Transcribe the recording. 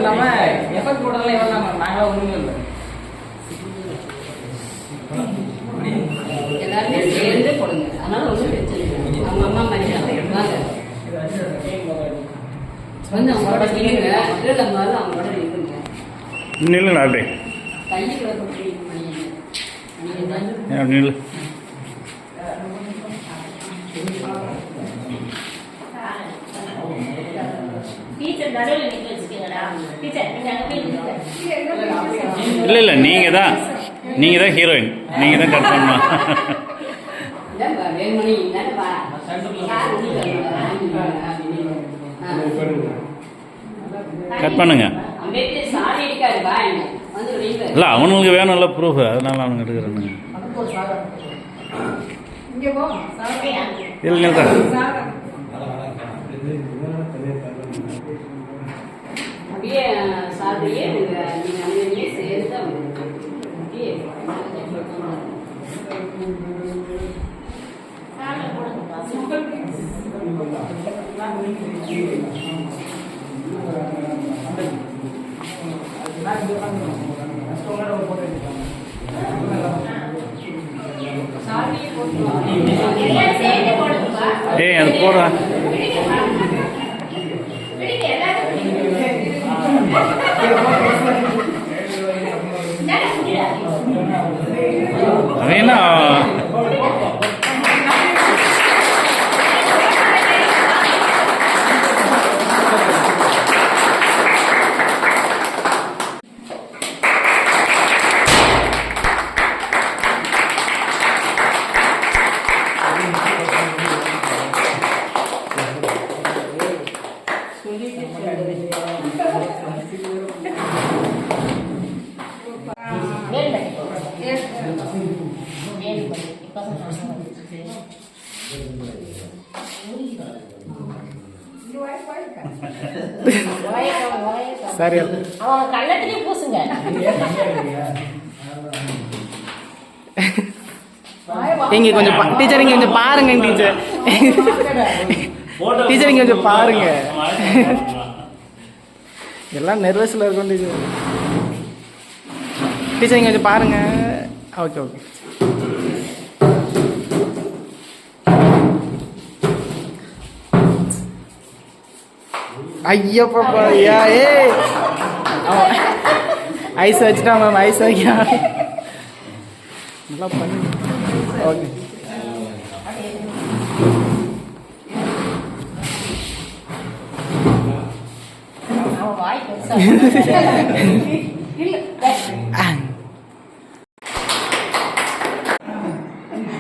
இல்லாமல் எஃபெக்ட் போட்டதெல்லாம் இவன் தான் நாங்களாம் ஒன்றுமே இல்லை. எல்லாருமே சேர்ந்து போடுங்க. அதனால ஒன்றும் பிரச்சனை இல்லை. அவங்க அம்மா மாதிரி வாங்க வந்து அவங்களோட நில்லுங்க. இல்லை மாதிரி அவங்களோட நில்லுங்க. நில்லுங்க அப்படியே கையில் போட்டு நில்லு. இல்லை இல்லை நீங்கள் தான் ஹீரோயின். நீங்கள் தான் கட் பண்ணலாம். கட் பண்ணுங்க. இல்லை அவனுங்களுக்கு வேணும்ல ப்ரூஃப், அதனால அவனுங்க எடுக்கிறானுங்க. இல்லை நிறுத்த அப்படியே சாப்பிடையே நீங்கள் அங்கேயே சேர்த்து அப்படியே ஏய் அது போடுறா. அதேனா சரி அவங்க கள்ளத்திலேயே பூசுங்க. இங்க கொஞ்சம் டீச்சர் இங்க கொஞ்சம் பாருங்க. டீச்சர் இங்க கொஞ்சம் பாருங்க. எல்லாம் நர்வஸ்ல இருக்கும் டீச்சர். டீச்சர் இங்க கொஞ்சம் பாருங்க. Okay okay. ஐயப்பா ஐயா ஏ ஐஸ் வச்சுட்டா மேம். ஐஸ் வைக்கா நல்லா பண்ணு. ஓகே வாய்